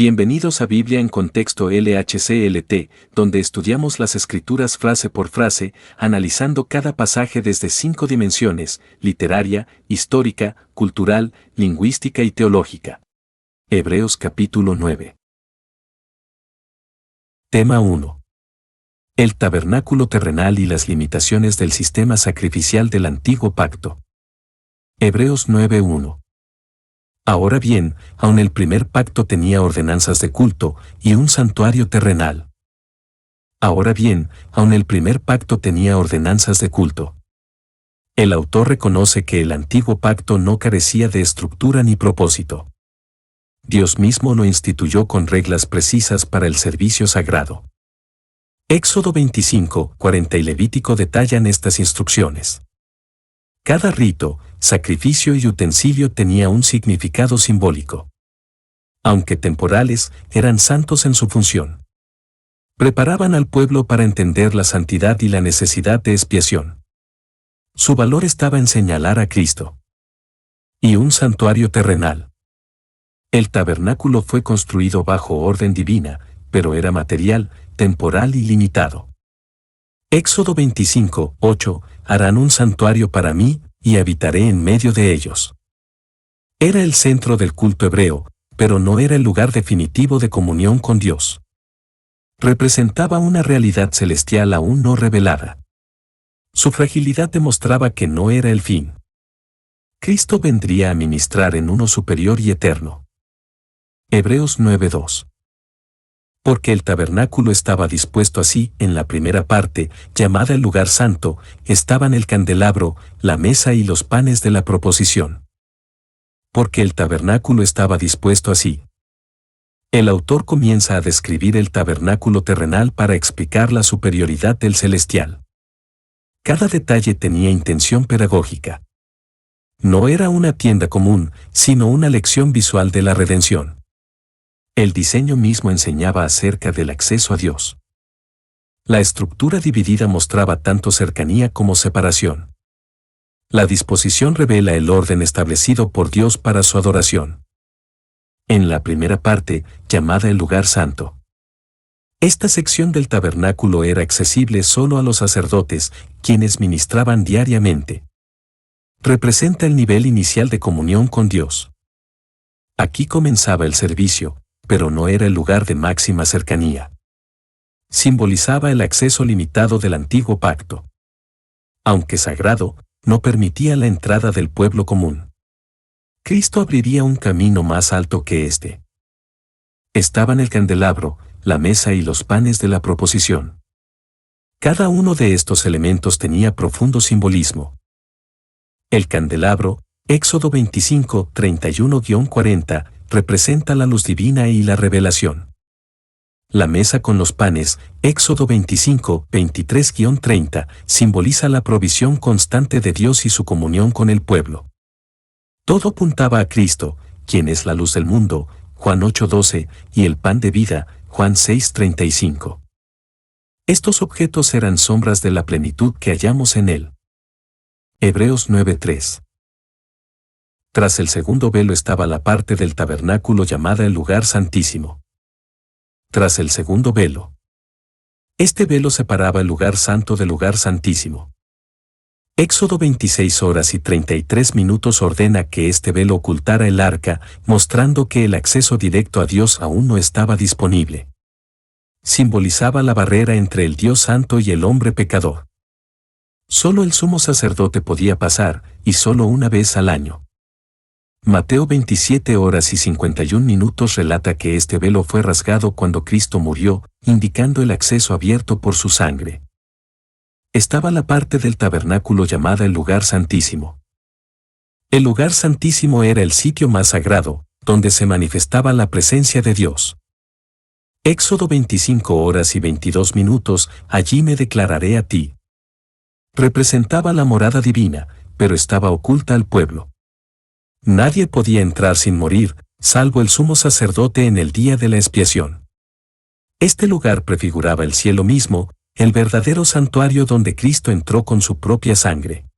Bienvenidos a Biblia en Contexto LHCLT, donde estudiamos las Escrituras frase por frase, analizando cada pasaje desde 5 dimensiones: literaria, histórica, cultural, lingüística y teológica. Hebreos capítulo 9. Tema 1. El tabernáculo terrenal y las limitaciones del sistema sacrificial del Antiguo Pacto. Hebreos 9:1. Ahora bien, aun el primer pacto tenía ordenanzas de culto y un santuario terrenal. Ahora bien, aun el primer pacto tenía ordenanzas de culto. El autor reconoce que el antiguo pacto no carecía de estructura ni propósito. Dios mismo lo instituyó con reglas precisas para el servicio sagrado. Éxodo 25:40 y Levítico detallan estas instrucciones. Cada rito, sacrificio y utensilio tenía un significado simbólico. Aunque temporales, eran santos en su función. Preparaban al pueblo para entender la santidad y la necesidad de expiación. Su valor estaba en señalar a Cristo. Y un santuario terrenal. El tabernáculo fue construido bajo orden divina, pero era material, temporal y limitado. Éxodo 25:8, harán un santuario para mí, y habitaré en medio de ellos. Era el centro del culto hebreo, pero no era el lugar definitivo de comunión con Dios. Representaba una realidad celestial aún no revelada. Su fragilidad demostraba que no era el fin. Cristo vendría a ministrar en uno superior y eterno. Hebreos 9:2. Porque el tabernáculo estaba dispuesto así, en la primera parte, llamada el lugar santo, estaban el candelabro, la mesa y los panes de la proposición. Porque el tabernáculo estaba dispuesto así. El autor comienza a describir el tabernáculo terrenal para explicar la superioridad del celestial. Cada detalle tenía intención pedagógica. No era una tienda común, sino una lección visual de la redención. El diseño mismo enseñaba acerca del acceso a Dios. La estructura dividida mostraba tanto cercanía como separación. La disposición revela el orden establecido por Dios para su adoración. En la primera parte, llamada el lugar santo. Esta sección del tabernáculo era accesible solo a los sacerdotes, quienes ministraban diariamente. Representa el nivel inicial de comunión con Dios. Aquí comenzaba el servicio, pero no era el lugar de máxima cercanía. Simbolizaba el acceso limitado del antiguo pacto. Aunque sagrado, no permitía la entrada del pueblo común. Cristo abriría un camino más alto que este. Estaban el candelabro, la mesa y los panes de la proposición. Cada uno de estos elementos tenía profundo simbolismo. El candelabro, Éxodo 25:31-40, representa la luz divina y la revelación. La mesa con los panes, Éxodo 25:23-30, simboliza la provisión constante de Dios y su comunión con el pueblo. Todo apuntaba a Cristo, quien es la luz del mundo, Juan 8:12, y el pan de vida, Juan 6:35. Estos objetos eran sombras de la plenitud que hallamos en él. Hebreos 9:3. Tras el segundo velo estaba la parte del tabernáculo llamada el lugar santísimo. Tras el segundo velo. Este velo separaba el lugar santo del lugar santísimo. Éxodo 26:33 ordena que este velo ocultara el arca, mostrando que el acceso directo a Dios aún no estaba disponible. Simbolizaba la barrera entre el Dios santo y el hombre pecador. Solo el sumo sacerdote podía pasar, y solo una vez al año. Mateo 27:51 relata que este velo fue rasgado cuando Cristo murió, indicando el acceso abierto por su sangre. Estaba la parte del tabernáculo llamada el lugar santísimo. El lugar santísimo era el sitio más sagrado, donde se manifestaba la presencia de Dios. Éxodo 25:22, allí me declararé a ti. Representaba la morada divina, pero estaba oculta al pueblo. Nadie podía entrar sin morir, salvo el sumo sacerdote en el día de la expiación. Este lugar prefiguraba el cielo mismo, el verdadero santuario donde Cristo entró con su propia sangre.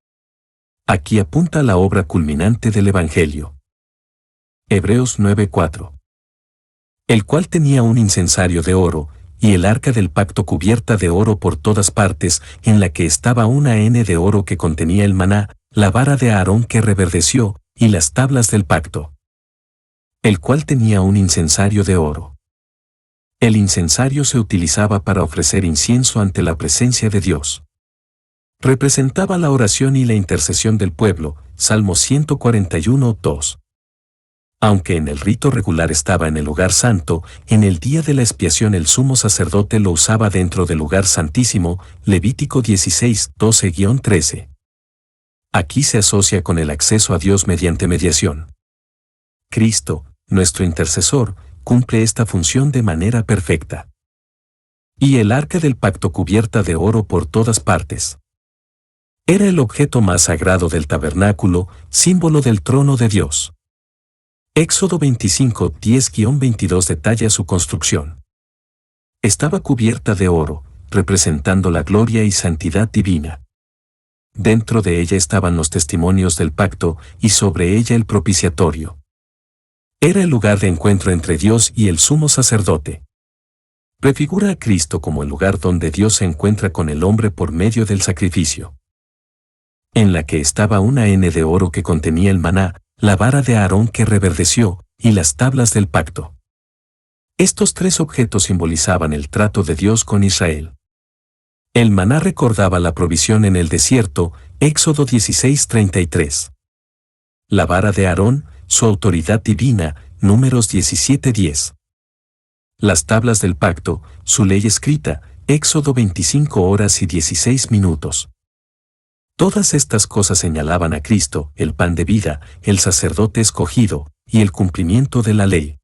Aquí apunta la obra culminante del Evangelio. Hebreos 9:4. el cual tenía un incensario de oro, y el arca del pacto cubierta de oro por todas partes, en la que estaba una N de oro que contenía el maná, la vara de Aarón que reverdeció, y las tablas del pacto, el cual tenía un incensario de oro. El incensario se utilizaba para ofrecer incienso ante la presencia de Dios. Representaba la oración y la intercesión del pueblo, Salmo 141, 2. Aunque en el rito regular estaba en el lugar santo, en el día de la expiación el sumo sacerdote lo usaba dentro del lugar santísimo, Levítico 16, 12-13. Aquí se asocia con el acceso a Dios mediante mediación. Cristo, nuestro intercesor, cumple esta función de manera perfecta. Y el arca del pacto cubierta de oro por todas partes. Era el objeto más sagrado del tabernáculo, símbolo del trono de Dios. Éxodo 25, 10-22 detalla su construcción. Estaba cubierta de oro, representando la gloria y santidad divina. Dentro de ella estaban los testimonios del pacto y sobre ella el propiciatorio. Era el lugar de encuentro entre Dios y el sumo sacerdote. Prefigura a Cristo como el lugar donde Dios se encuentra con el hombre por medio del sacrificio. En la que estaba una N de oro que contenía el maná, la vara de Aarón que reverdeció, y las tablas del pacto. Estos tres objetos simbolizaban el trato de Dios con Israel. El maná recordaba la provisión en el desierto, Éxodo 16:33. La vara de Aarón, su autoridad divina, Números 17:10. Las tablas del pacto, su ley escrita, Éxodo 25 horas y 16 minutos. Todas estas cosas señalaban a Cristo, el pan de vida, el sacerdote escogido, y el cumplimiento de la ley.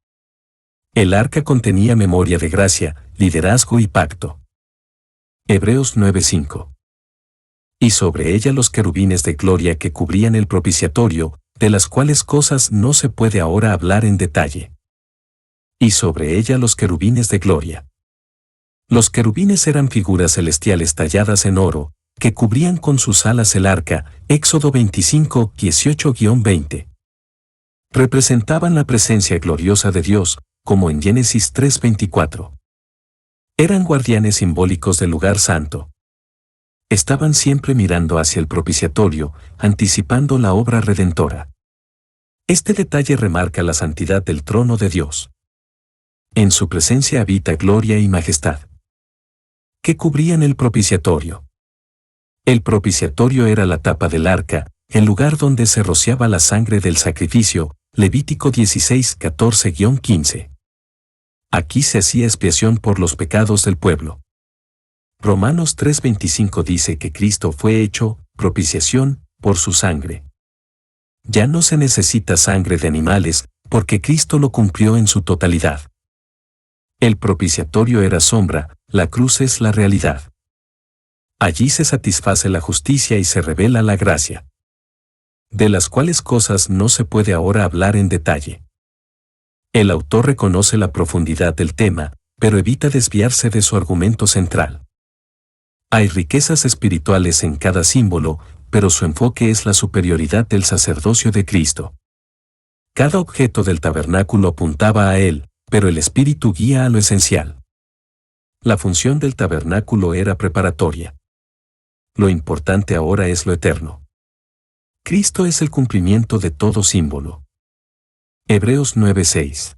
El arca contenía memoria de gracia, liderazgo y pacto. Hebreos 9:5. Y sobre ella los querubines de gloria que cubrían el propiciatorio, de las cuales cosas no se puede ahora hablar en detalle. Y sobre ella los querubines de gloria. Los querubines eran figuras celestiales talladas en oro, que cubrían con sus alas el arca, Éxodo 25, 18-20. Representaban la presencia gloriosa de Dios, como en Génesis 3:24. Eran guardianes simbólicos del lugar santo. Estaban siempre mirando hacia el propiciatorio, anticipando la obra redentora. Este detalle remarca la santidad del trono de Dios. En su presencia habita gloria y majestad. ¿Qué cubrían el propiciatorio? El propiciatorio era la tapa del arca, el lugar donde se rociaba la sangre del sacrificio, Levítico 16, 14-15. Aquí se hacía expiación por los pecados del pueblo. Romanos 3:25 dice que Cristo fue hecho propiciación por su sangre. Ya no se necesita sangre de animales, porque Cristo lo cumplió en su totalidad. El propiciatorio era sombra, la cruz es la realidad. Allí se satisface la justicia y se revela la gracia. De las cuales cosas no se puede ahora hablar en detalle. El autor reconoce la profundidad del tema, pero evita desviarse de su argumento central. Hay riquezas espirituales en cada símbolo, pero su enfoque es la superioridad del sacerdocio de Cristo. Cada objeto del tabernáculo apuntaba a él, pero el espíritu guía a lo esencial. La función del tabernáculo era preparatoria. Lo importante ahora es lo eterno. Cristo es el cumplimiento de todo símbolo. Hebreos 9:6.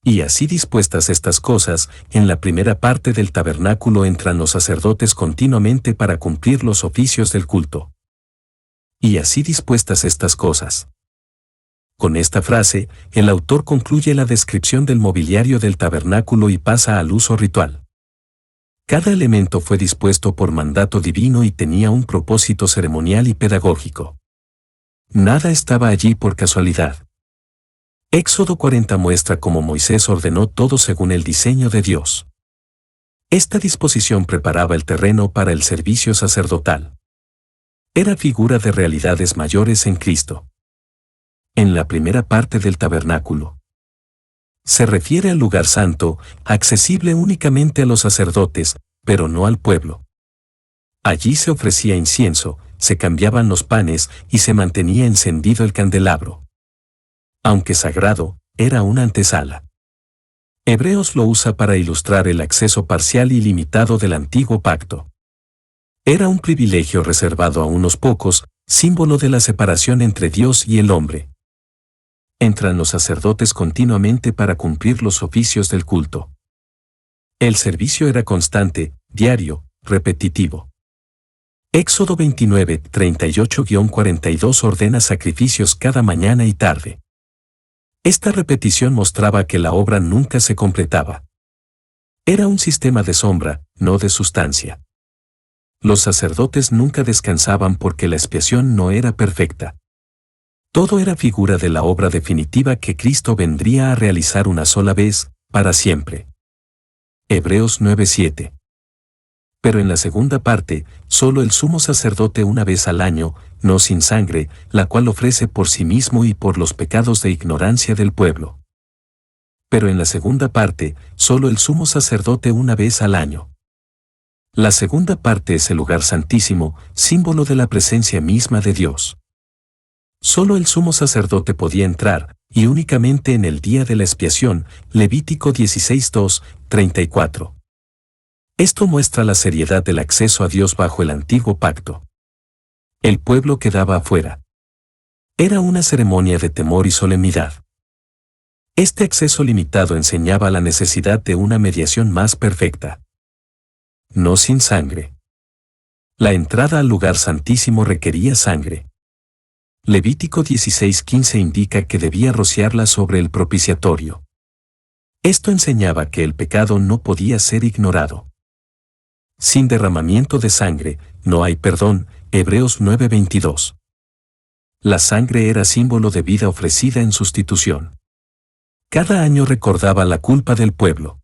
Y así dispuestas estas cosas, en la primera parte del tabernáculo entran los sacerdotes continuamente para cumplir los oficios del culto. Y así dispuestas estas cosas. Con esta frase, el autor concluye la descripción del mobiliario del tabernáculo y pasa al uso ritual. Cada elemento fue dispuesto por mandato divino y tenía un propósito ceremonial y pedagógico. Nada estaba allí por casualidad. Éxodo 40 muestra cómo Moisés ordenó todo según el diseño de Dios. Esta disposición preparaba el terreno para el servicio sacerdotal. Era figura de realidades mayores en Cristo. En la primera parte del tabernáculo. Se refiere al lugar santo, accesible únicamente a los sacerdotes, pero no al pueblo. Allí se ofrecía incienso, se cambiaban los panes y se mantenía encendido el candelabro. Aunque sagrado, era una antesala. Hebreos lo usa para ilustrar el acceso parcial y limitado del antiguo pacto. Era un privilegio reservado a unos pocos, símbolo de la separación entre Dios y el hombre. Entran los sacerdotes continuamente para cumplir los oficios del culto. El servicio era constante, diario, repetitivo. Éxodo 29, 38-42 ordena sacrificios cada mañana y tarde. Esta repetición mostraba que la obra nunca se completaba. Era un sistema de sombra, no de sustancia. Los sacerdotes nunca descansaban porque la expiación no era perfecta. Todo era figura de la obra definitiva que Cristo vendría a realizar una sola vez, para siempre. Hebreos 9:7. Pero en la segunda parte, solo el sumo sacerdote una vez al año, no sin sangre, la cual ofrece por sí mismo y por los pecados de ignorancia del pueblo. Pero en la segunda parte, solo el sumo sacerdote una vez al año. La segunda parte es el lugar santísimo, símbolo de la presencia misma de Dios. Solo el sumo sacerdote podía entrar, y únicamente en el día de la expiación, Levítico 16:2, 34. Esto muestra la seriedad del acceso a Dios bajo el antiguo pacto. El pueblo quedaba afuera. Era una ceremonia de temor y solemnidad. Este acceso limitado enseñaba la necesidad de una mediación más perfecta. No sin sangre. La entrada al lugar santísimo requería sangre. Levítico 16:15 indica que debía rociarla sobre el propiciatorio. Esto enseñaba que el pecado no podía ser ignorado. Sin derramamiento de sangre, no hay perdón, Hebreos 9:22. La sangre era símbolo de vida ofrecida en sustitución. Cada año recordaba la culpa del pueblo.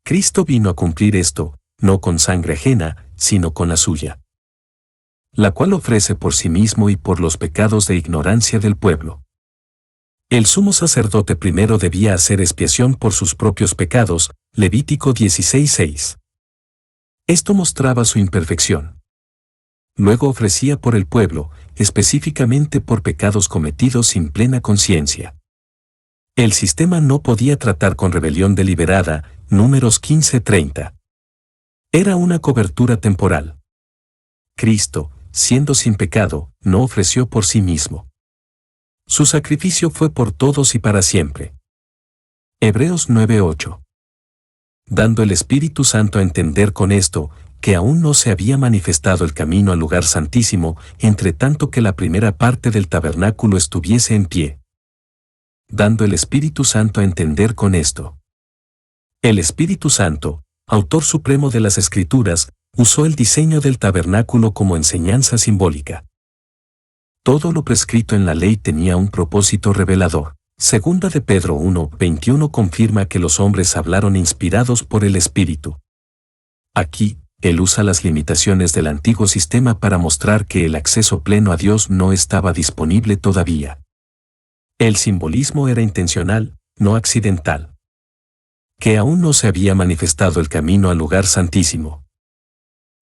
Cristo vino a cumplir esto, no con sangre ajena, sino con la suya, la cual ofrece por sí mismo y por los pecados de ignorancia del pueblo. El sumo sacerdote primero debía hacer expiación por sus propios pecados, Levítico 16:6. Esto mostraba su imperfección. Luego ofrecía por el pueblo, específicamente por pecados cometidos sin plena conciencia. El sistema no podía tratar con rebelión deliberada, Números 15:30. Era una cobertura temporal. Cristo, siendo sin pecado, no ofreció por sí mismo. Su sacrificio fue por todos y para siempre. Hebreos 9:8. Dando el Espíritu Santo a entender con esto, que aún no se había manifestado el camino al lugar santísimo, entre tanto que la primera parte del tabernáculo estuviese en pie. Dando el Espíritu Santo a entender con esto. El Espíritu Santo, autor supremo de las Escrituras, usó el diseño del tabernáculo como enseñanza simbólica. Todo lo prescrito en la ley tenía un propósito revelador. Segunda de Pedro 1:21 confirma que los hombres hablaron inspirados por el Espíritu. Aquí, él usa las limitaciones del antiguo sistema para mostrar que el acceso pleno a Dios no estaba disponible todavía. El simbolismo era intencional, no accidental. Que aún no se había manifestado el camino al lugar santísimo.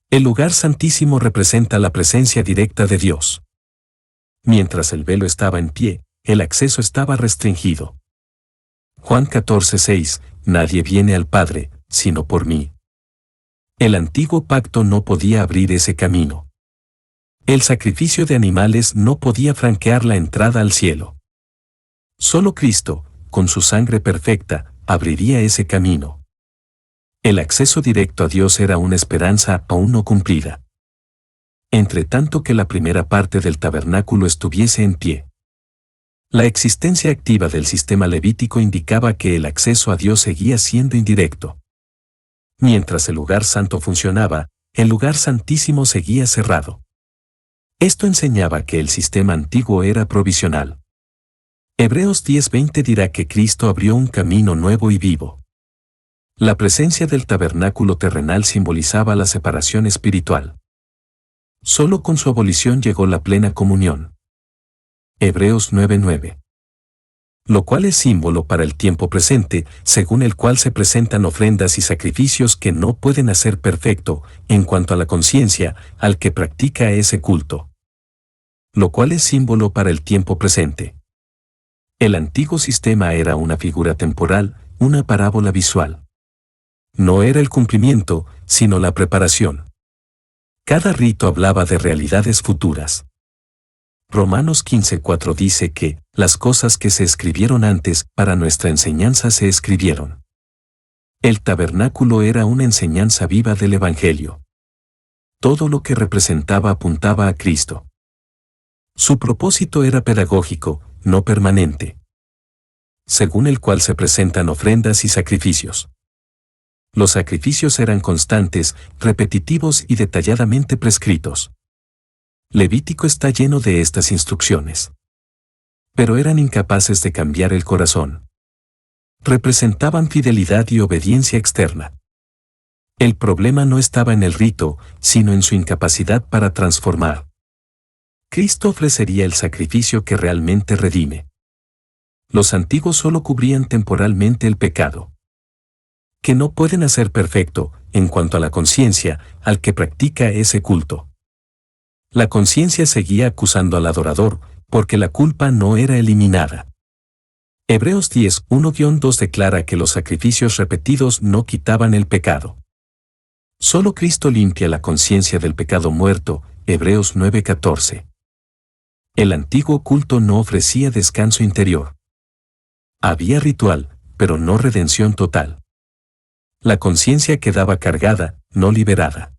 El lugar santísimo representa la presencia directa de Dios. Mientras el velo estaba en pie, el acceso estaba restringido. Juan 14:6, nadie viene al Padre, sino por mí. El antiguo pacto no podía abrir ese camino. El sacrificio de animales no podía franquear la entrada al cielo. Solo Cristo, con su sangre perfecta, abriría ese camino. El acceso directo a Dios era una esperanza aún no cumplida. Entre tanto que la primera parte del tabernáculo estuviese en pie. La existencia activa del sistema levítico indicaba que el acceso a Dios seguía siendo indirecto. Mientras el lugar santo funcionaba, el lugar santísimo seguía cerrado. Esto enseñaba que el sistema antiguo era provisional. Hebreos 10:20 dirá que Cristo abrió un camino nuevo y vivo. La presencia del tabernáculo terrenal simbolizaba la separación espiritual. Solo con su abolición llegó la plena comunión. Hebreos 9:9. Lo cual es símbolo para el tiempo presente, según el cual se presentan ofrendas y sacrificios que no pueden hacer perfecto, en cuanto a la conciencia, al que practica ese culto. Lo cual es símbolo para el tiempo presente. El antiguo sistema era una figura temporal, una parábola visual. No era el cumplimiento, sino la preparación. Cada rito hablaba de realidades futuras. Romanos 15:4 dice que las cosas que se escribieron antes para nuestra enseñanza se escribieron. El tabernáculo era una enseñanza viva del Evangelio. Todo lo que representaba apuntaba a Cristo. Su propósito era pedagógico, no permanente, según el cual se presentan ofrendas y sacrificios. Los sacrificios eran constantes, repetitivos y detalladamente prescritos. Levítico está lleno de estas instrucciones. Pero eran incapaces de cambiar el corazón. Representaban fidelidad y obediencia externa. El problema no estaba en el rito, sino en su incapacidad para transformar. Cristo ofrecería el sacrificio que realmente redime. Los antiguos solo cubrían temporalmente el pecado. Que no pueden hacer perfecto, en cuanto a la conciencia, al que practica ese culto. La conciencia seguía acusando al adorador, porque la culpa no era eliminada. Hebreos 10:1-2 declara que los sacrificios repetidos no quitaban el pecado. Solo Cristo limpia la conciencia del pecado muerto, Hebreos 9:14. El antiguo culto no ofrecía descanso interior. Había ritual, pero no redención total. La conciencia quedaba cargada, no liberada.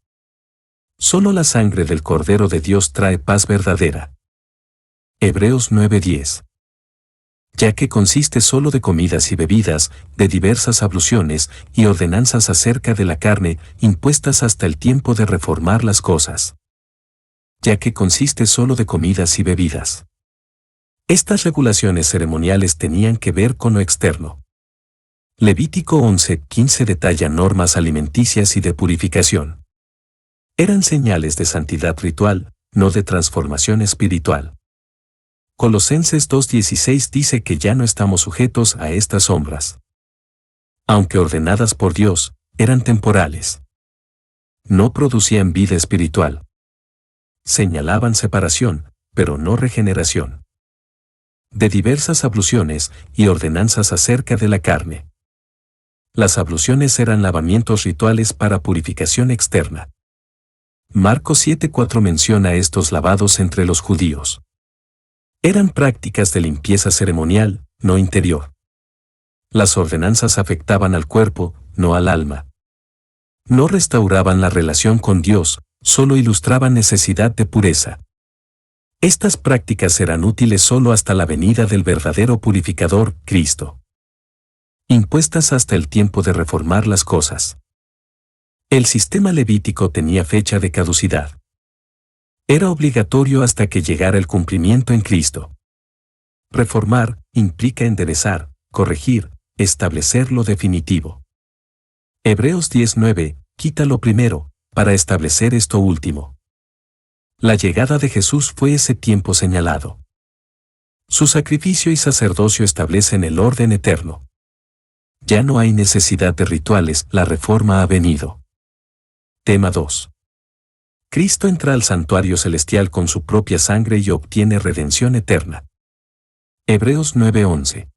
Solo la sangre del Cordero de Dios trae paz verdadera. Hebreos 9:10. Ya que consiste solo de comidas y bebidas, de diversas abluciones y ordenanzas acerca de la carne, impuestas hasta el tiempo de reformar las cosas. Ya que consiste solo de comidas y bebidas. Estas regulaciones ceremoniales tenían que ver con lo externo. Levítico 11:15 detalla normas alimenticias y de purificación. Eran señales de santidad ritual, no de transformación espiritual. Colosenses 2:16 dice que ya no estamos sujetos a estas sombras. Aunque ordenadas por Dios, eran temporales. No producían vida espiritual. Señalaban separación, pero no regeneración. De diversas abluciones y ordenanzas acerca de la carne. Las abluciones eran lavamientos rituales para purificación externa. Marcos 7:4 menciona estos lavados entre los judíos. Eran prácticas de limpieza ceremonial, no interior. Las ordenanzas afectaban al cuerpo, no al alma. No restauraban la relación con Dios, solo ilustraban necesidad de pureza. Estas prácticas eran útiles solo hasta la venida del verdadero purificador, Cristo. Impuestas hasta el tiempo de reformar las cosas. El sistema levítico tenía fecha de caducidad. Era obligatorio hasta que llegara el cumplimiento en Cristo. Reformar implica enderezar, corregir, establecer lo definitivo. Hebreos 10:9, quita lo primero, para establecer esto último. La llegada de Jesús fue ese tiempo señalado. Su sacrificio y sacerdocio establecen el orden eterno. Ya no hay necesidad de rituales, la reforma ha venido. Tema 2. Cristo entra al santuario celestial con su propia sangre y obtiene redención eterna. Hebreos 9:11.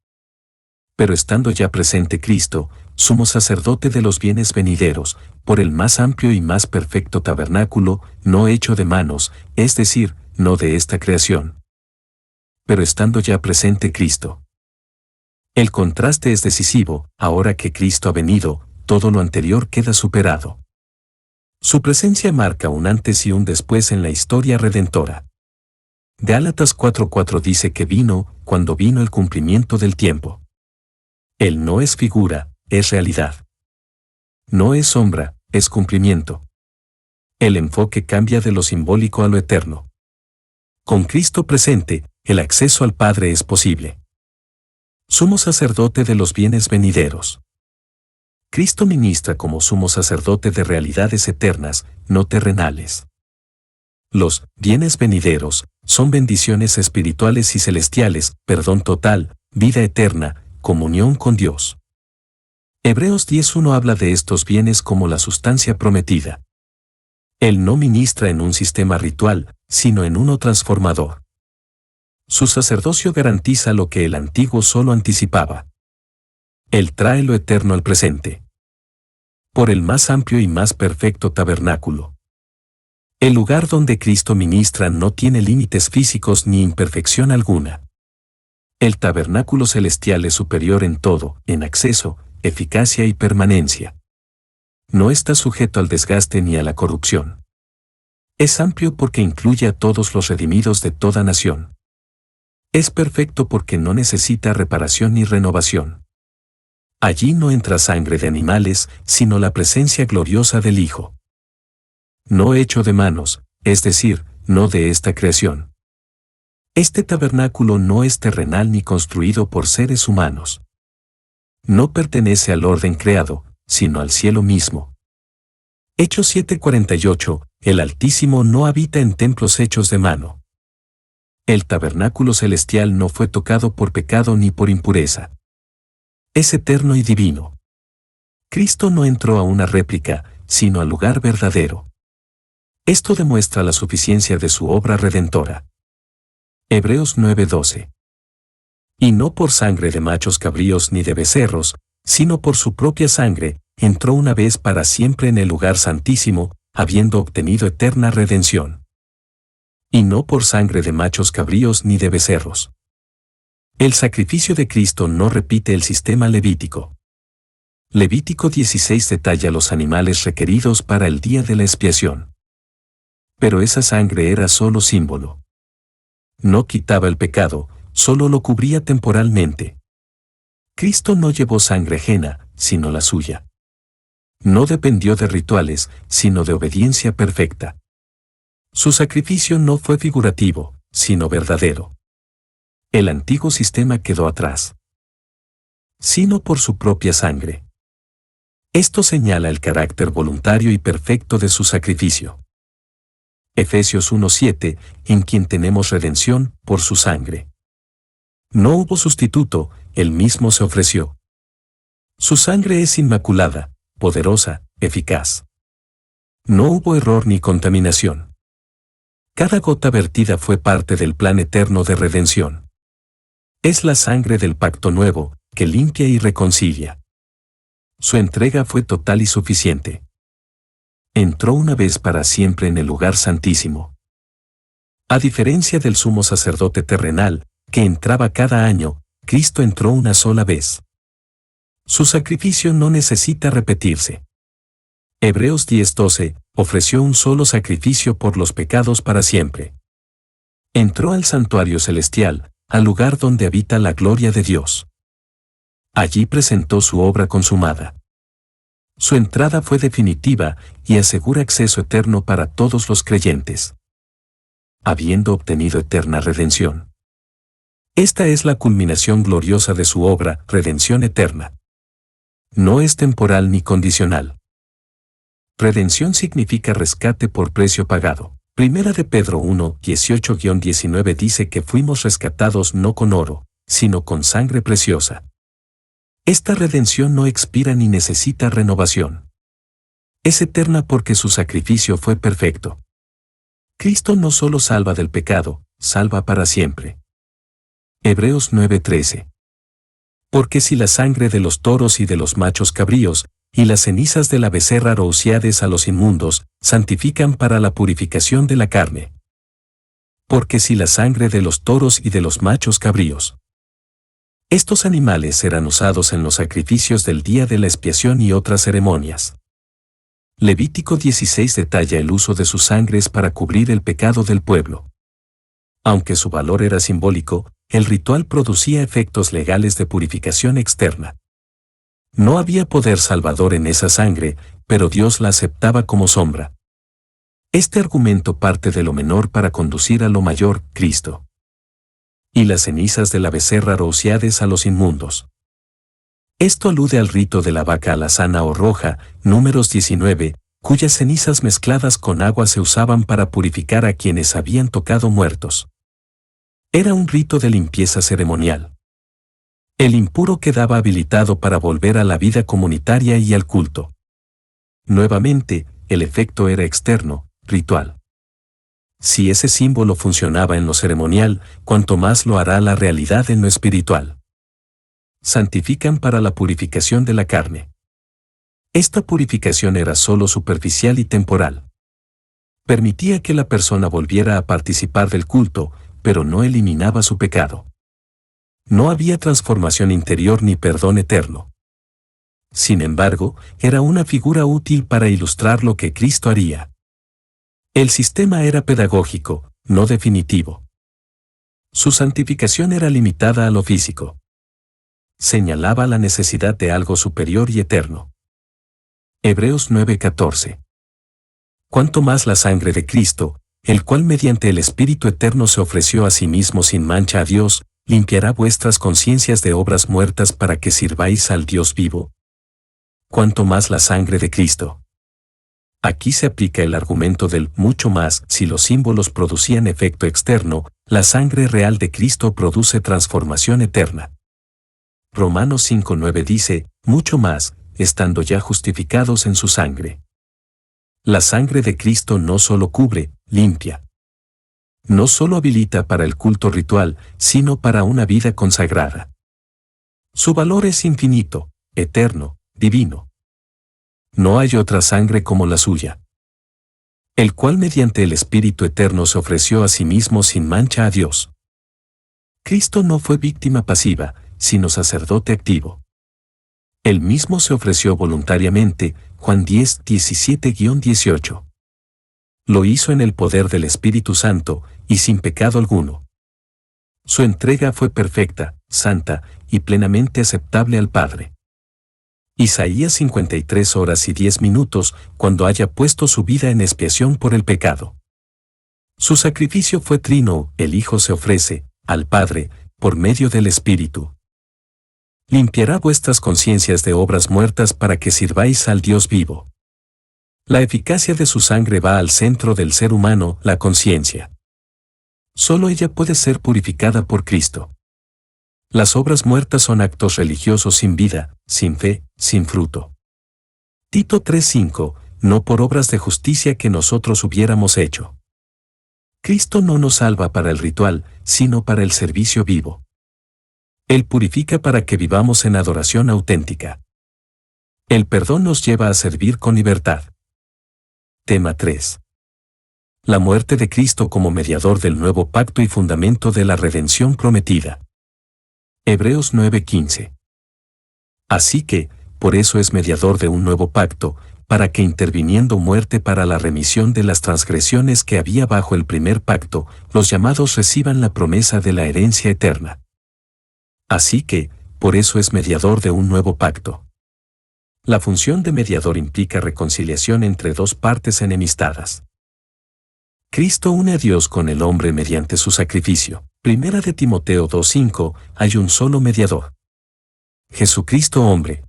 Pero estando ya presente Cristo, sumo sacerdote de los bienes venideros, por el más amplio y más perfecto tabernáculo, no hecho de manos, es decir, no de esta creación. Pero estando ya presente Cristo. El contraste es decisivo, ahora que Cristo ha venido, todo lo anterior queda superado. Su presencia marca un antes y un después en la historia redentora. Gálatas 4:4 dice que vino, cuando vino el cumplimiento del tiempo. Él no es figura, es realidad. No es sombra, es cumplimiento. El enfoque cambia de lo simbólico a lo eterno. Con Cristo presente, el acceso al Padre es posible. Sumo sacerdote de los bienes venideros. Cristo ministra como sumo sacerdote de realidades eternas, no terrenales. Los bienes venideros son bendiciones espirituales y celestiales, perdón total, vida eterna, comunión con Dios. Hebreos 10:1 habla de estos bienes como la sustancia prometida. Él no ministra en un sistema ritual, sino en uno transformador. Su sacerdocio garantiza lo que el antiguo solo anticipaba. Él trae lo eterno al presente. Por el más amplio y más perfecto tabernáculo. El lugar donde Cristo ministra no tiene límites físicos ni imperfección alguna. El tabernáculo celestial es superior en todo, en acceso, eficacia y permanencia. No está sujeto al desgaste ni a la corrupción. Es amplio porque incluye a todos los redimidos de toda nación. Es perfecto porque no necesita reparación ni renovación. Allí no entra sangre de animales, sino la presencia gloriosa del Hijo. No hecho de manos, es decir, no de esta creación. Este tabernáculo no es terrenal ni construido por seres humanos. No pertenece al orden creado, sino al cielo mismo. Hechos 7:48, el Altísimo no habita en templos hechos de mano. El tabernáculo celestial no fue tocado por pecado ni por impureza. Es eterno y divino. Cristo no entró a una réplica, sino al lugar verdadero. Esto demuestra la suficiencia de su obra redentora. Hebreos 9:12. Y no por sangre de machos cabríos ni de becerros, sino por su propia sangre, entró una vez para siempre en el lugar santísimo, habiendo obtenido eterna redención. Y no por sangre de machos cabríos ni de becerros. El sacrificio de Cristo no repite el sistema levítico. Levítico 16 detalla los animales requeridos para el día de la expiación. Pero esa sangre era solo símbolo. No quitaba el pecado, solo lo cubría temporalmente. Cristo no llevó sangre ajena, sino la suya. No dependió de rituales, sino de obediencia perfecta. Su sacrificio no fue figurativo, sino verdadero. El antiguo sistema quedó atrás. Sino por su propia sangre. Esto señala el carácter voluntario y perfecto de su sacrificio. Efesios 1:7, en quien tenemos redención por su sangre. No hubo sustituto, él mismo se ofreció. Su sangre es inmaculada, poderosa, eficaz. No hubo error ni contaminación. Cada gota vertida fue parte del plan eterno de redención. Es la sangre del pacto nuevo, que limpia y reconcilia. Su entrega fue total y suficiente. Entró una vez para siempre en el lugar santísimo. A diferencia del sumo sacerdote terrenal, que entraba cada año, Cristo entró una sola vez. Su sacrificio no necesita repetirse. Hebreos 10:12, ofreció un solo sacrificio por los pecados para siempre. Entró al santuario celestial, al lugar donde habita la gloria de Dios. Allí presentó su obra consumada. Su entrada fue definitiva y asegura acceso eterno para todos los creyentes. Habiendo obtenido eterna redención. Esta es la culminación gloriosa de su obra, redención eterna. No es temporal ni condicional. Redención significa rescate por precio pagado. Primera de Pedro 1:18-19 dice que fuimos rescatados no con oro, sino con sangre preciosa. Esta redención no expira ni necesita renovación. Es eterna porque su sacrificio fue perfecto. Cristo no solo salva del pecado, salva para siempre. Hebreos 9:13. Porque si la sangre de los toros y de los machos cabríos, y las cenizas de la becerra rociadas a los inmundos, santifican para la purificación de la carne. Porque si la sangre de los toros y de los machos cabríos. Estos animales eran usados en los sacrificios del día de la expiación y otras ceremonias. Levítico 16 detalla el uso de sus sangres para cubrir el pecado del pueblo. Aunque su valor era simbólico, el ritual producía efectos legales de purificación externa. No había poder salvador en esa sangre, pero Dios la aceptaba como sombra. Este argumento parte de lo menor para conducir a lo mayor, Cristo. Y las cenizas de la becerra rociadas a los inmundos. Esto alude al rito de la vaca alazana o roja, Números 19, cuyas cenizas mezcladas con agua se usaban para purificar a quienes habían tocado muertos. Era un rito de limpieza ceremonial. El impuro quedaba habilitado para volver a la vida comunitaria y al culto. Nuevamente, el efecto era externo, ritual. Si ese símbolo funcionaba en lo ceremonial, cuanto más lo hará la realidad en lo espiritual. santifican para la purificación de la carne. Esta purificación era solo superficial y temporal. Permitía que la persona volviera a participar del culto, pero no eliminaba su pecado. No había transformación interior ni perdón eterno. Sin embargo, era una figura útil para ilustrar lo que Cristo haría. El sistema era pedagógico, no definitivo. Su santificación era limitada a lo físico. Señalaba la necesidad de algo superior y eterno. Hebreos 9:14. Cuanto más la sangre de Cristo, el cual mediante el Espíritu Eterno se ofreció a sí mismo sin mancha a Dios, limpiará vuestras conciencias de obras muertas para que sirváis al Dios vivo. Cuanto más la sangre de Cristo. Aquí se aplica el argumento del mucho más. Si los símbolos producían efecto externo, la sangre real de Cristo produce transformación eterna. Romanos 5:9 dice, mucho más, estando ya justificados en su sangre. La sangre de Cristo no solo cubre, limpia. No solo habilita para el culto ritual, sino para una vida consagrada. Su valor es infinito, eterno, divino. No hay otra sangre como la suya. El cual mediante el Espíritu Eterno se ofreció a sí mismo sin mancha a Dios. Cristo no fue víctima pasiva, sino sacerdote activo. Él mismo se ofreció voluntariamente, Juan 10:17-18. Lo hizo en el poder del Espíritu Santo, y sin pecado alguno. Su entrega fue perfecta, santa, y plenamente aceptable al Padre. Isaías 53:10, cuando haya puesto su vida en expiación por el pecado. Su sacrificio fue trino, el Hijo se ofrece, al Padre, por medio del Espíritu. Limpiará vuestras conciencias de obras muertas para que sirváis al Dios vivo. La eficacia de su sangre va al centro del ser humano, la conciencia. Solo ella puede ser purificada por Cristo. Las obras muertas son actos religiosos sin vida, sin fe, sin fruto. Tito 3:5, no por obras de justicia que nosotros hubiéramos hecho. Cristo no nos salva para el ritual, sino para el servicio vivo. Él purifica para que vivamos en adoración auténtica. El perdón nos lleva a servir con libertad. Tema 3. La muerte de Cristo como mediador del nuevo pacto y fundamento de la redención prometida. Hebreos 9:15. Así que, por eso es mediador de un nuevo pacto, para que interviniendo muerte para la remisión de las transgresiones que había bajo el primer pacto, los llamados reciban la promesa de la herencia eterna. Así que, por eso es mediador de un nuevo pacto. La función de mediador implica reconciliación entre dos partes enemistadas. Cristo une a Dios con el hombre mediante su sacrificio. Primera de Timoteo 2:5, hay un solo mediador. Jesucristo hombre.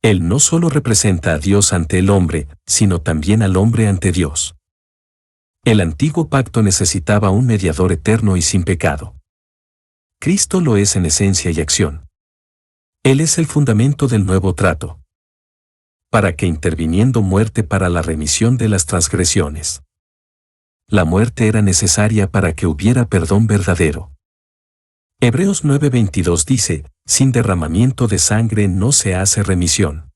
Él no solo representa a Dios ante el hombre, sino también al hombre ante Dios. El antiguo pacto necesitaba un mediador eterno y sin pecado. Cristo lo es en esencia y acción. Él es el fundamento del nuevo trato. Para que interviniendo muerte para la remisión de las transgresiones. La muerte era necesaria para que hubiera perdón verdadero. Hebreos 9:22 dice, sin derramamiento de sangre no se hace remisión.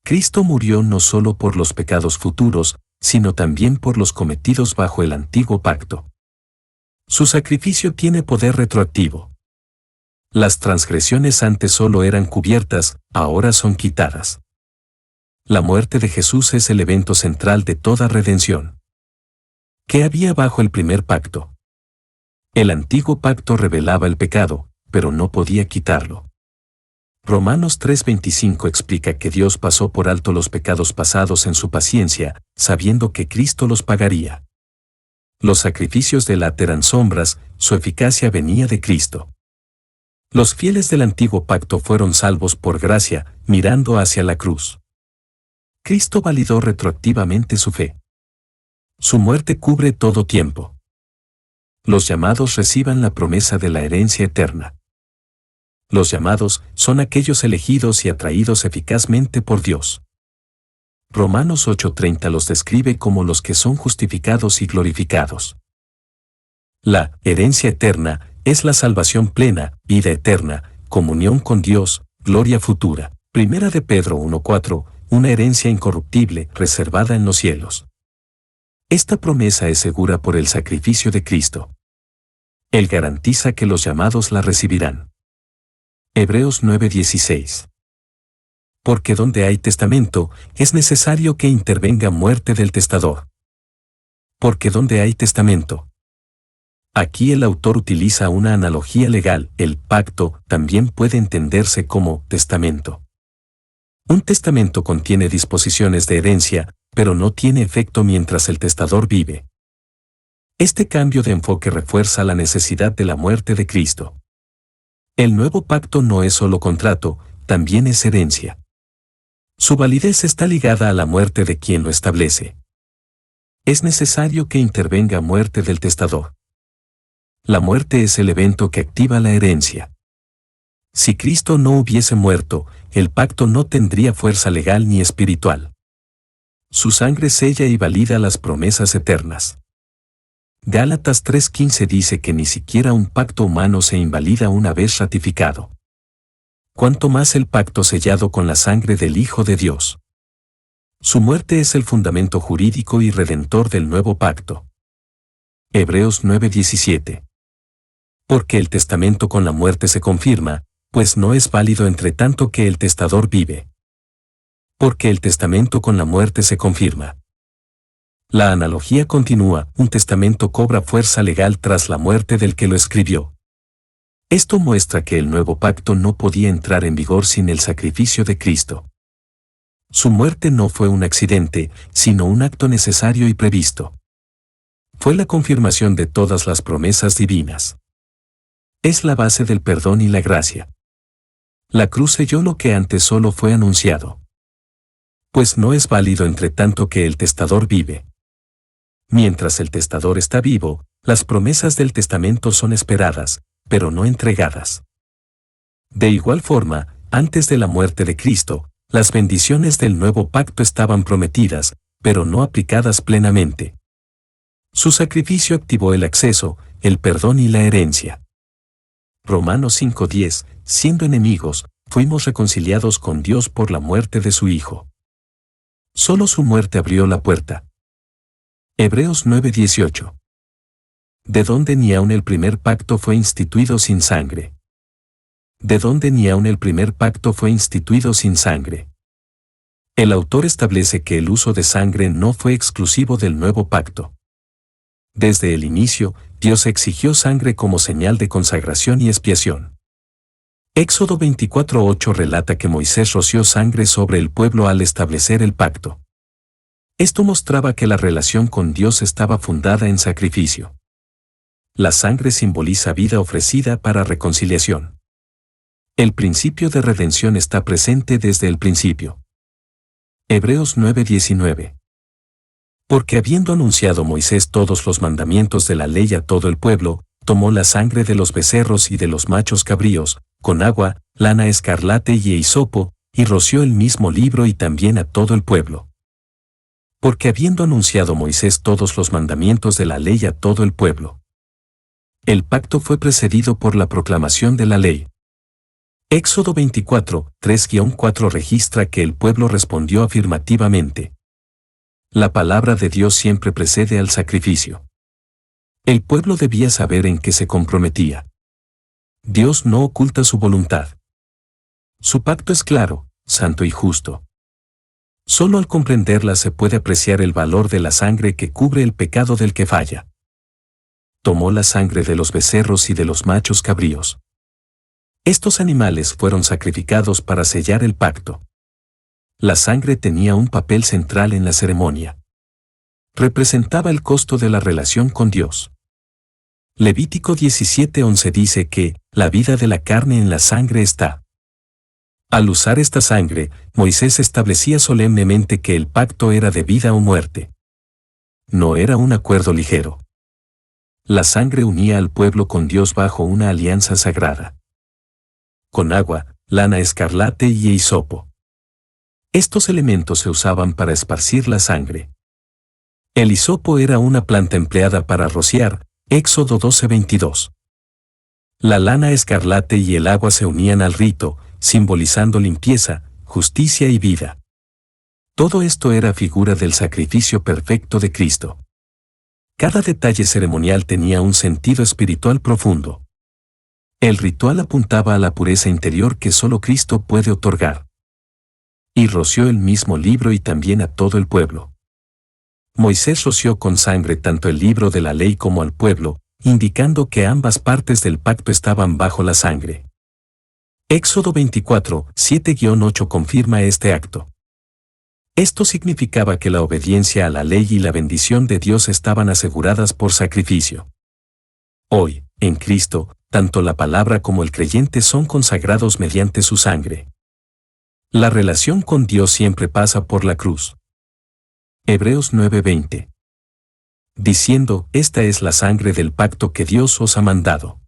Cristo murió no solo por los pecados futuros, sino también por los cometidos bajo el antiguo pacto. Su sacrificio tiene poder retroactivo. Las transgresiones antes solo eran cubiertas, ahora son quitadas. La muerte de Jesús es el evento central de toda redención. ¿Qué había bajo el primer pacto? El antiguo pacto revelaba el pecado, pero no podía quitarlo. Romanos 3:25 explica que Dios pasó por alto los pecados pasados en su paciencia, sabiendo que Cristo los pagaría. Los sacrificios del At eran sombras, su eficacia venía de Cristo. Los fieles del antiguo pacto fueron salvos por gracia, mirando hacia la cruz. Cristo validó retroactivamente su fe. Su muerte cubre todo tiempo. Los llamados reciban la promesa de la herencia eterna. Los llamados son aquellos elegidos y atraídos eficazmente por Dios. Romanos 8:30 los describe como los que son justificados y glorificados. La herencia eterna es la salvación plena, vida eterna, comunión con Dios, gloria futura. Primera de Pedro 1:4, una herencia incorruptible, reservada en los cielos. Esta promesa es segura por el sacrificio de Cristo. Él garantiza que los llamados la recibirán. Hebreos 9:16. Porque donde hay testamento, es necesario que intervenga muerte del testador. Porque donde hay testamento. Aquí el autor utiliza una analogía legal. El pacto también puede entenderse como testamento. Un testamento contiene disposiciones de herencia, pero no tiene efecto mientras el testador vive. Este cambio de enfoque refuerza la necesidad de la muerte de Cristo. El nuevo pacto no es solo contrato, también es herencia. Su validez está ligada a la muerte de quien lo establece. Es necesario que intervenga muerte del testador. La muerte es el evento que activa la herencia. Si Cristo no hubiese muerto, el pacto no tendría fuerza legal ni espiritual. Su sangre sella y valida las promesas eternas. Gálatas 3:15 dice que ni siquiera un pacto humano se invalida una vez ratificado. Cuanto más el pacto sellado con la sangre del Hijo de Dios. Su muerte es el fundamento jurídico y redentor del nuevo pacto. Hebreos 9:17. Porque el testamento con la muerte se confirma, pues no es válido entre tanto que el testador vive. Porque el testamento con la muerte se confirma. La analogía continúa, un testamento cobra fuerza legal tras la muerte del que lo escribió. Esto muestra que el nuevo pacto no podía entrar en vigor sin el sacrificio de Cristo. Su muerte no fue un accidente, sino un acto necesario y previsto. Fue la confirmación de todas las promesas divinas. Es la base del perdón y la gracia. La cruz selló lo que antes solo fue anunciado. Pues no es válido entre tanto que el testador vive. Mientras el testador está vivo, las promesas del testamento son esperadas, pero no entregadas. De igual forma, antes de la muerte de Cristo, las bendiciones del nuevo pacto estaban prometidas, pero no aplicadas plenamente. Su sacrificio activó el acceso, el perdón y la herencia. Romanos 5:10, siendo enemigos, fuimos reconciliados con Dios por la muerte de su Hijo. Solo su muerte abrió la puerta. Hebreos 9:18. De donde ni aun el primer pacto fue instituido sin sangre. De donde ni aun el primer pacto fue instituido sin sangre. El autor establece que el uso de sangre no fue exclusivo del nuevo pacto. Desde el inicio, Dios exigió sangre como señal de consagración y expiación. Éxodo 24:8 relata que Moisés roció sangre sobre el pueblo al establecer el pacto. Esto mostraba que la relación con Dios estaba fundada en sacrificio. La sangre simboliza vida ofrecida para reconciliación. El principio de redención está presente desde el principio. Hebreos 9:19. Porque habiendo anunciado Moisés todos los mandamientos de la ley a todo el pueblo, tomó la sangre de los becerros y de los machos cabríos, con agua, lana escarlate y hisopo, y roció el mismo libro y también a todo el pueblo. Porque habiendo anunciado Moisés todos los mandamientos de la ley a todo el pueblo. El pacto fue precedido por la proclamación de la ley. Éxodo 24, 3-4 registra que el pueblo respondió afirmativamente. La palabra de Dios siempre precede al sacrificio. El pueblo debía saber en qué se comprometía. Dios no oculta su voluntad. Su pacto es claro, santo y justo. Solo al comprenderla se puede apreciar el valor de la sangre que cubre el pecado del que falla. Tomó la sangre de los becerros y de los machos cabríos. Estos animales fueron sacrificados para sellar el pacto. La sangre tenía un papel central en la ceremonia. Representaba el costo de la relación con Dios. Levítico 17:11 dice que, la vida de la carne en la sangre está. Al usar esta sangre, Moisés establecía solemnemente que el pacto era de vida o muerte. No era un acuerdo ligero. La sangre unía al pueblo con Dios bajo una alianza sagrada. Con agua, lana escarlate y hisopo. Estos elementos se usaban para esparcir la sangre. El hisopo era una planta empleada para rociar, Éxodo 12:22. La lana escarlata y el agua se unían al rito, simbolizando limpieza, justicia y vida. Todo esto era figura del sacrificio perfecto de Cristo. Cada detalle ceremonial tenía un sentido espiritual profundo. El ritual apuntaba a la pureza interior que solo Cristo puede otorgar. Y roció el mismo libro y también a todo el pueblo. Moisés roció con sangre tanto el libro de la ley como al pueblo, indicando que ambas partes del pacto estaban bajo la sangre. Éxodo 24, 7-8 confirma este acto. Esto significaba que la obediencia a la ley y la bendición de Dios estaban aseguradas por sacrificio. Hoy, en Cristo, tanto la palabra como el creyente son consagrados mediante su sangre. La relación con Dios siempre pasa por la cruz. Hebreos 9:20. Diciendo, esta es la sangre del pacto que Dios os ha mandado.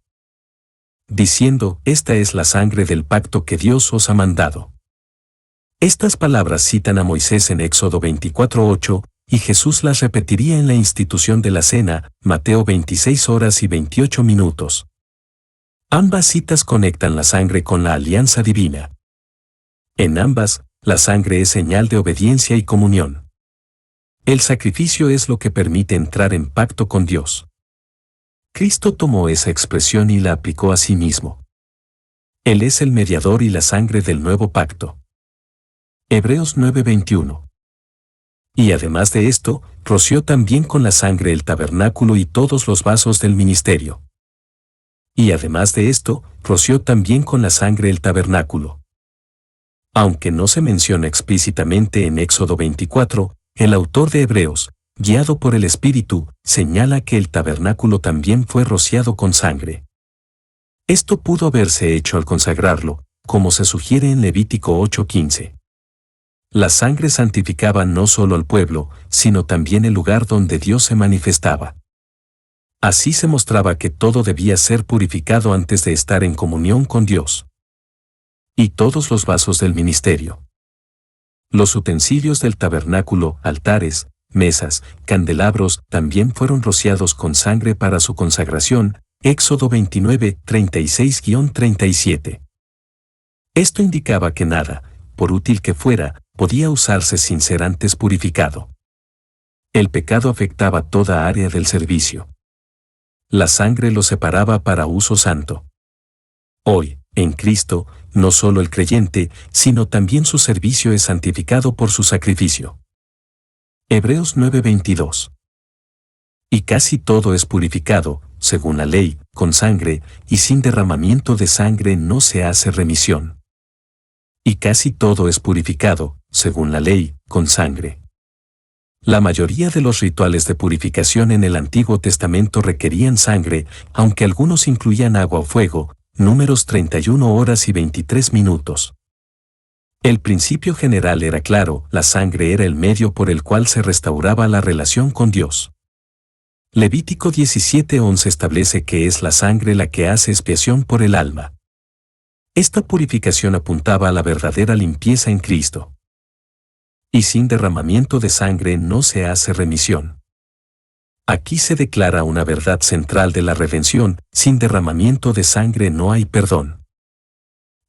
Diciendo, esta es la sangre del pacto que Dios os ha mandado. Estas palabras citan a Moisés en Éxodo 24:8, y Jesús las repetiría en la institución de la cena, Mateo 26:28. Ambas citas conectan la sangre con la alianza divina. En ambas, la sangre es señal de obediencia y comunión. El sacrificio es lo que permite entrar en pacto con Dios. Cristo tomó esa expresión y la aplicó a sí mismo. Él es el mediador y la sangre del nuevo pacto. Hebreos 9:21. Y además de esto, roció también con la sangre el tabernáculo y todos los vasos del ministerio. Y además de esto, roció también con la sangre el tabernáculo. Aunque no se menciona explícitamente en Éxodo 24, el autor de Hebreos, guiado por el Espíritu, señala que el tabernáculo también fue rociado con sangre. Esto pudo haberse hecho al consagrarlo, como se sugiere en Levítico 8:15. La sangre santificaba no solo al pueblo, sino también el lugar donde Dios se manifestaba. Así se mostraba que todo debía ser purificado antes de estar en comunión con Dios. Y todos los vasos del ministerio. Los utensilios del tabernáculo, altares, mesas, candelabros, también fueron rociados con sangre para su consagración, Éxodo 29, 36-37. Esto indicaba que nada, por útil que fuera, podía usarse sin ser antes purificado. El pecado afectaba toda área del servicio. La sangre lo separaba para uso santo. Hoy, en Cristo, no solo el creyente, sino también su servicio es santificado por su sacrificio. Hebreos 9:22. Y casi todo es purificado, según la ley, con sangre, y sin derramamiento de sangre no se hace remisión. Y casi todo es purificado, según la ley, con sangre. La mayoría de los rituales de purificación en el Antiguo Testamento requerían sangre, aunque algunos incluían agua o fuego, Números 31:23. El principio general era claro, la sangre era el medio por el cual se restauraba la relación con Dios. Levítico 17:11 establece que es la sangre la que hace expiación por el alma. Esta purificación apuntaba a la verdadera limpieza en Cristo. Y sin derramamiento de sangre no se hace remisión. Aquí se declara una verdad central de la redención, sin derramamiento de sangre no hay perdón.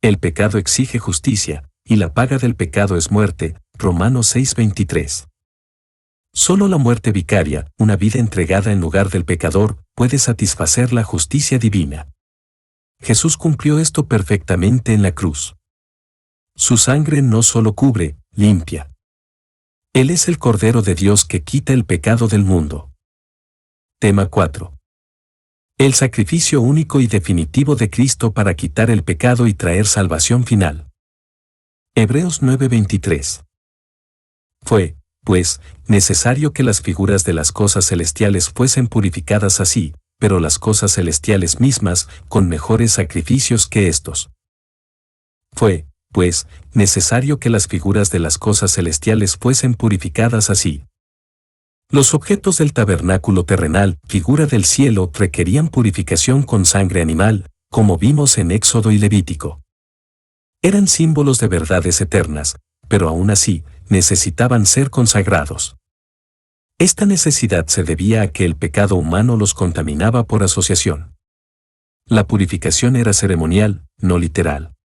El pecado exige justicia, y la paga del pecado es muerte, Romanos 6:23. Solo la muerte vicaria, una vida entregada en lugar del pecador, puede satisfacer la justicia divina. Jesús cumplió esto perfectamente en la cruz. Su sangre no solo cubre, limpia. Él es el Cordero de Dios que quita el pecado del mundo. Tema 4. El sacrificio único y definitivo de Cristo para quitar el pecado y traer salvación final. Hebreos 9:23. Fue, pues, necesario que las figuras de las cosas celestiales fuesen purificadas así, pero las cosas celestiales mismas, con mejores sacrificios que estos. Fue, pues, necesario que las figuras de las cosas celestiales fuesen purificadas así. Los objetos del tabernáculo terrenal, figura del cielo, requerían purificación con sangre animal, como vimos en Éxodo y Levítico. Eran símbolos de verdades eternas, pero aún así, necesitaban ser consagrados. Esta necesidad se debía a que el pecado humano los contaminaba por asociación. La purificación era ceremonial, no literal.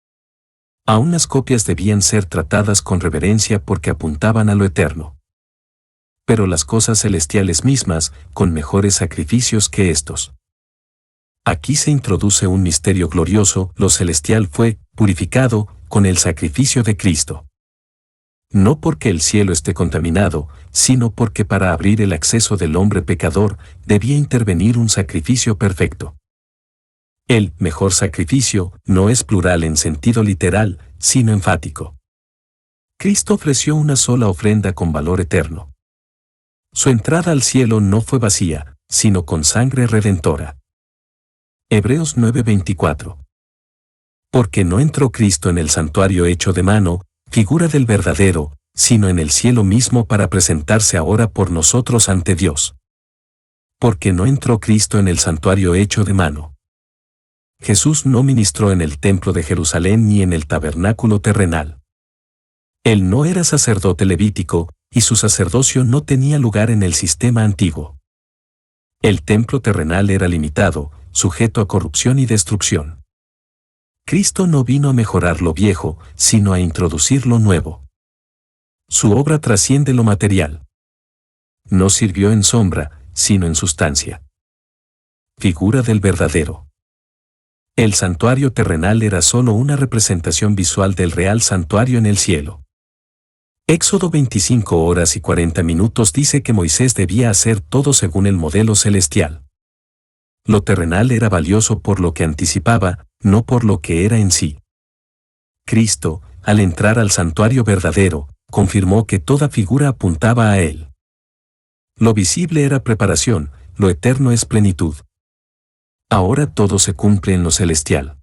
Aún las copias debían ser tratadas con reverencia porque apuntaban a lo eterno. Pero las cosas celestiales mismas, con mejores sacrificios que estos. Aquí se introduce un misterio glorioso: lo celestial fue purificado con el sacrificio de Cristo. No porque el cielo esté contaminado, sino porque para abrir el acceso del hombre pecador, debía intervenir un sacrificio perfecto. El mejor sacrificio no es plural en sentido literal, sino enfático. Cristo ofreció una sola ofrenda con valor eterno. Su entrada al cielo no fue vacía, sino con sangre redentora. Hebreos 9:24. Porque no entró Cristo en el santuario hecho de mano, figura del verdadero, sino en el cielo mismo para presentarse ahora por nosotros ante Dios. Porque no entró Cristo en el santuario hecho de mano. Jesús no ministró en el templo de Jerusalén ni en el tabernáculo terrenal. Él no era sacerdote levítico, y su sacerdocio no tenía lugar en el sistema antiguo. El templo terrenal era limitado, sujeto a corrupción y destrucción. Cristo no vino a mejorar lo viejo, sino a introducir lo nuevo. Su obra trasciende lo material. No sirvió en sombra, sino en sustancia. Figura del verdadero. El santuario terrenal era solo una representación visual del real santuario en el cielo. Éxodo 25:40 dice que Moisés debía hacer todo según el modelo celestial. Lo terrenal era valioso por lo que anticipaba, no por lo que era en sí. Cristo, al entrar al santuario verdadero, confirmó que toda figura apuntaba a Él. Lo visible era preparación, lo eterno es plenitud. Ahora todo se cumple en lo celestial.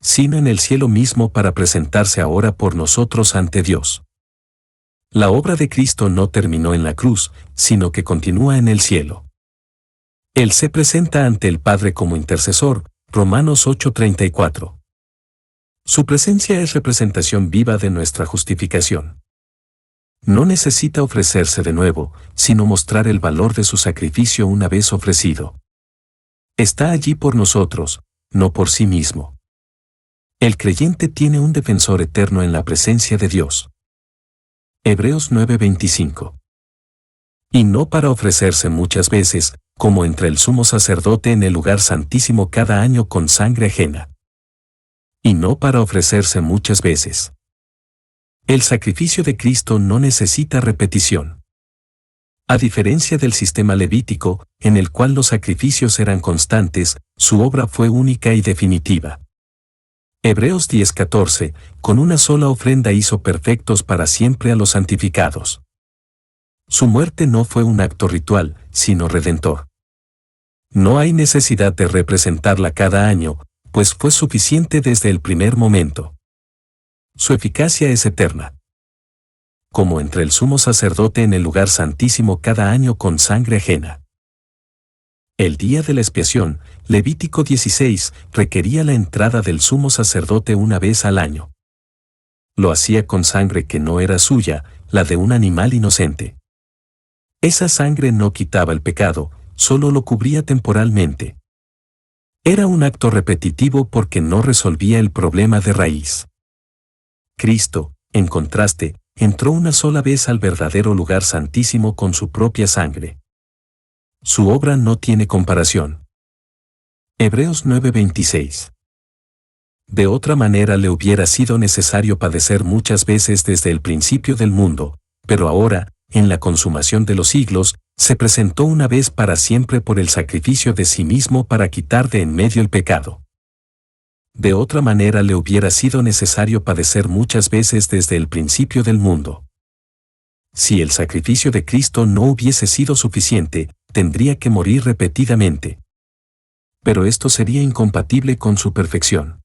Sino en el cielo mismo para presentarse ahora por nosotros ante Dios. La obra de Cristo no terminó en la cruz, sino que continúa en el cielo. Él se presenta ante el Padre como intercesor, Romanos 8:34. Su presencia es representación viva de nuestra justificación. No necesita ofrecerse de nuevo, sino mostrar el valor de su sacrificio una vez ofrecido. Está allí por nosotros, no por sí mismo. El creyente tiene un defensor eterno en la presencia de Dios. Hebreos 9:25. Y no para ofrecerse muchas veces, como entre el sumo sacerdote en el lugar santísimo cada año con sangre ajena. Y no para ofrecerse muchas veces. El sacrificio de Cristo no necesita repetición. A diferencia del sistema levítico, en el cual los sacrificios eran constantes, su obra fue única y definitiva. Hebreos 10:14, con una sola ofrenda hizo perfectos para siempre a los santificados. Su muerte no fue un acto ritual, sino redentor. No hay necesidad de representarla cada año, pues fue suficiente desde el primer momento. Su eficacia es eterna. Como entre el sumo sacerdote en el lugar santísimo cada año con sangre ajena. El día de la expiación, Levítico 16, requería la entrada del sumo sacerdote una vez al año. Lo hacía con sangre que no era suya, la de un animal inocente. Esa sangre no quitaba el pecado, solo lo cubría temporalmente. Era un acto repetitivo porque no resolvía el problema de raíz. Cristo, en contraste, entró una sola vez al verdadero lugar santísimo con su propia sangre. Su obra no tiene comparación. Hebreos 9:26. De otra manera le hubiera sido necesario padecer muchas veces desde el principio del mundo, pero ahora, en la consumación de los siglos, se presentó una vez para siempre por el sacrificio de sí mismo para quitar de en medio el pecado. De otra manera le hubiera sido necesario padecer muchas veces desde el principio del mundo. Si el sacrificio de Cristo no hubiese sido suficiente, tendría que morir repetidamente. Pero esto sería incompatible con su perfección.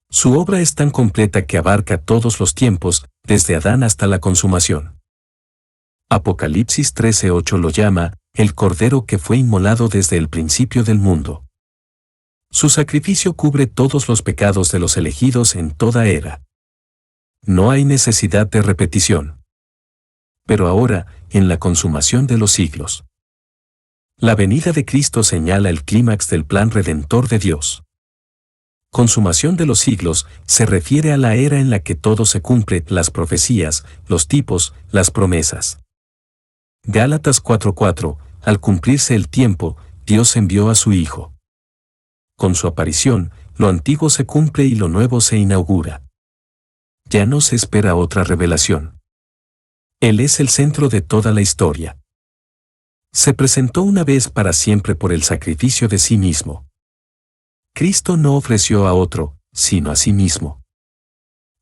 Su obra es tan completa que abarca todos los tiempos, desde Adán hasta la consumación. Apocalipsis 13:8 lo llama, el Cordero que fue inmolado desde el principio del mundo. Su sacrificio cubre todos los pecados de los elegidos en toda era. No hay necesidad de repetición. Pero ahora, en la consumación de los siglos. La venida de Cristo señala el clímax del plan redentor de Dios. Consumación de los siglos se refiere a la era en la que todo se cumple, las profecías, los tipos, las promesas. Gálatas 4:4, al cumplirse el tiempo, Dios envió a su Hijo. Con su aparición, lo antiguo se cumple y lo nuevo se inaugura. Ya no se espera otra revelación. Él es el centro de toda la historia. Se presentó una vez para siempre por el sacrificio de sí mismo. Cristo no ofreció a otro, sino a sí mismo.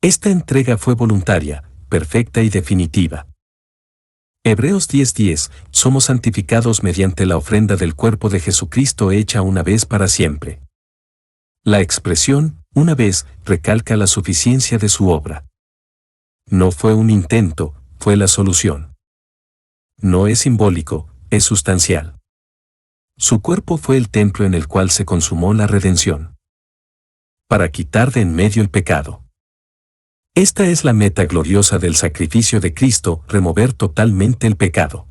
Esta entrega fue voluntaria, perfecta y definitiva. Hebreos 10:10, somos santificados mediante la ofrenda del cuerpo de Jesucristo hecha una vez para siempre. La expresión, una vez, recalca la suficiencia de su obra. No fue un intento, fue la solución. No es simbólico, es sustancial. Su cuerpo fue el templo en el cual se consumó la redención. Para quitar de en medio el pecado. Esta es la meta gloriosa del sacrificio de Cristo, remover totalmente el pecado.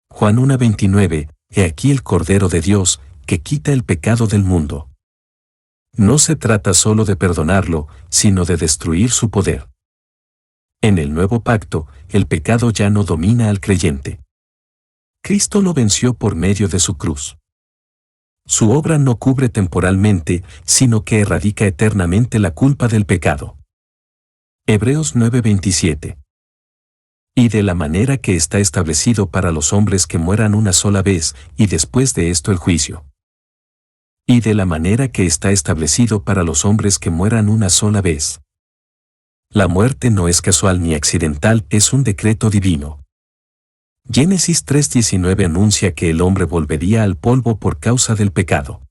Juan 1:29, he aquí el Cordero de Dios, que quita el pecado del mundo. No se trata solo de perdonarlo, sino de destruir su poder. En el nuevo pacto, el pecado ya no domina al creyente. Cristo lo venció por medio de su cruz. Su obra no cubre temporalmente, sino que erradica eternamente la culpa del pecado. Hebreos 9:27. Y de la manera que está establecido para los hombres que mueran una sola vez, y después de esto el juicio. Y de la manera que está establecido para los hombres que mueran una sola vez. La muerte no es casual ni accidental, es un decreto divino. Génesis 3:19 anuncia que el hombre volvería al polvo por causa del pecado.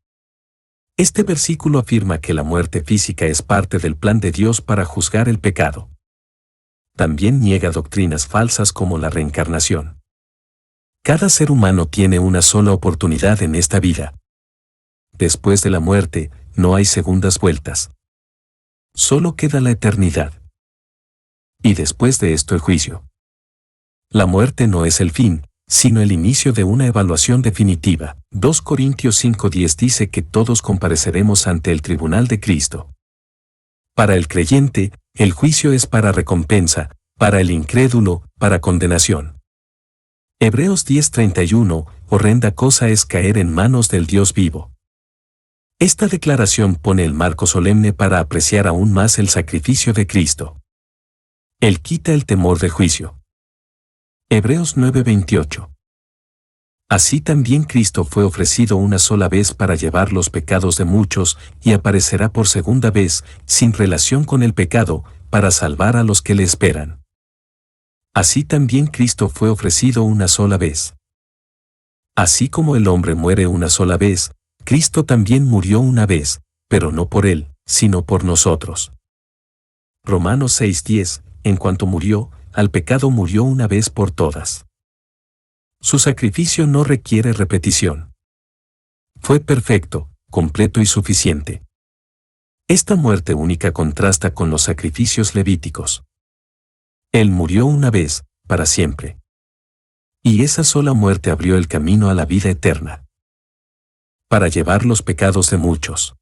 Este versículo afirma que la muerte física es parte del plan de Dios para juzgar el pecado. También niega doctrinas falsas como la reencarnación. Cada ser humano tiene una sola oportunidad en esta vida. Después de la muerte, no hay segundas vueltas. Solo queda la eternidad. Y después de esto el juicio. La muerte no es el fin, sino el inicio de una evaluación definitiva. 2 Corintios 5:10 dice que todos compareceremos ante el tribunal de Cristo. Para el creyente, el juicio es para recompensa, para el incrédulo, para condenación. Hebreos 10:31, horrenda cosa es caer en manos del Dios vivo. Esta declaración pone el marco solemne para apreciar aún más el sacrificio de Cristo. Él quita el temor del juicio. Hebreos 9:28. Así también Cristo fue ofrecido una sola vez para llevar los pecados de muchos, y aparecerá por segunda vez, sin relación con el pecado, para salvar a los que le esperan. Así también Cristo fue ofrecido una sola vez. Así como el hombre muere una sola vez, Cristo también murió una vez, pero no por él, sino por nosotros. Romanos 6:10, en cuanto murió, al pecado murió una vez por todas. Su sacrificio no requiere repetición. Fue perfecto, completo y suficiente. Esta muerte única contrasta con los sacrificios levíticos. Él murió una vez, para siempre. Y esa sola muerte abrió el camino a la vida eterna. Para llevar los pecados de muchos.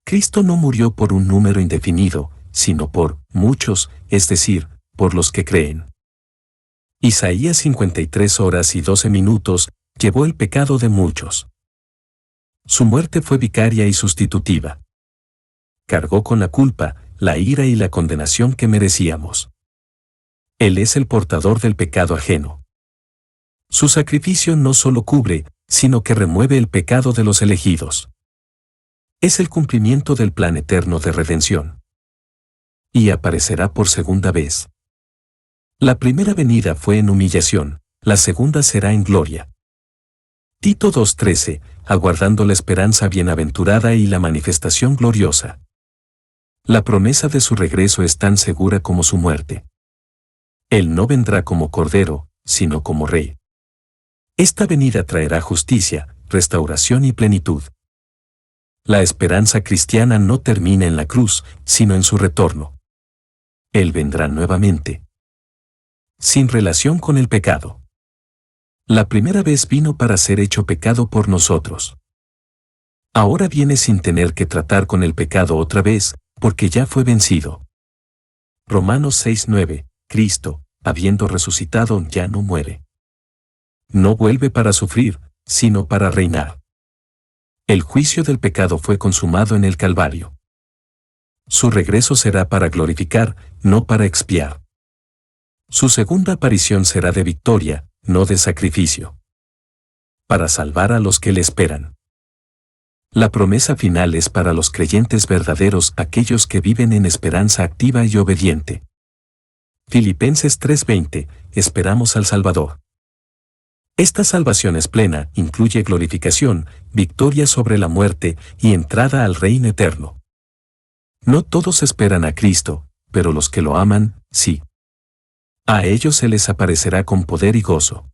Cristo no murió por un número indefinido, sino por muchos, es decir, por los que creen. Isaías 53:12 llevó el pecado de muchos. Su muerte fue vicaria y sustitutiva. Cargó con la culpa, la ira y la condenación que merecíamos. Él es el portador del pecado ajeno. Su sacrificio no solo cubre, sino que remueve el pecado de los elegidos. Es el cumplimiento del plan eterno de redención. Y aparecerá por segunda vez. La primera venida fue en humillación, la segunda será en gloria. Tito 2:13, aguardando la esperanza bienaventurada y la manifestación gloriosa. La promesa de su regreso es tan segura como su muerte. Él no vendrá como cordero, sino como rey. Esta venida traerá justicia, restauración y plenitud. La esperanza cristiana no termina en la cruz, sino en su retorno. Él vendrá nuevamente. Sin relación con el pecado. La primera vez vino para ser hecho pecado por nosotros. Ahora viene sin tener que tratar con el pecado otra vez, porque ya fue vencido. Romanos 6:9, Cristo, habiendo resucitado, ya no muere. No vuelve para sufrir, sino para reinar. El juicio del pecado fue consumado en el Calvario. Su regreso será para glorificar, no para expiar. Su segunda aparición será de victoria, no de sacrificio. Para salvar a los que le esperan. La promesa final es para los creyentes verdaderos, aquellos que viven en esperanza activa y obediente. Filipenses 3:20, esperamos al Salvador. Esta salvación es plena, incluye glorificación, victoria sobre la muerte y entrada al reino eterno. No todos esperan a Cristo, pero los que lo aman, sí. A ellos se les aparecerá con poder y gozo.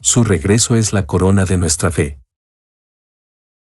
Su regreso es la corona de nuestra fe.